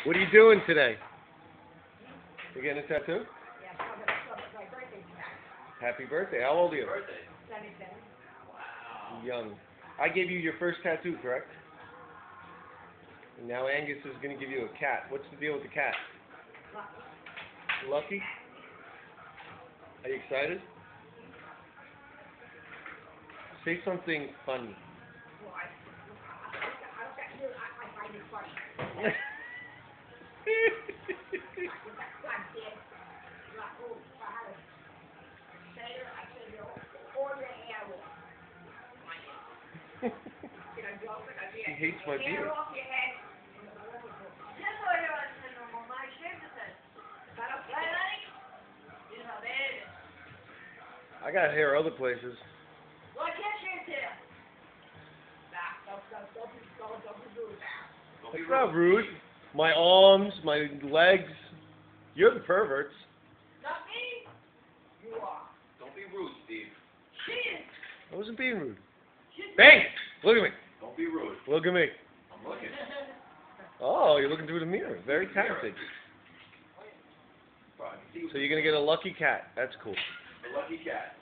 What are you doing today? You getting a tattoo? Happy birthday. How old are you? Young. I gave you your first tattoo, correct? And now Angus is going to give you a cat. What's the deal with the cat? Lucky? Are you excited? Say something funny. He hates my beard. I got hair other places. It's not rude. My arms, my legs. You're the perverts. Not me. You are. Don't be rude, Steve. She is. I wasn't being rude. Hey! Look at me. Don't be rude. Look at me. I'm looking. Oh, you're looking through the mirror. Very talented. So you're going to get a lucky cat. That's cool. The lucky cat.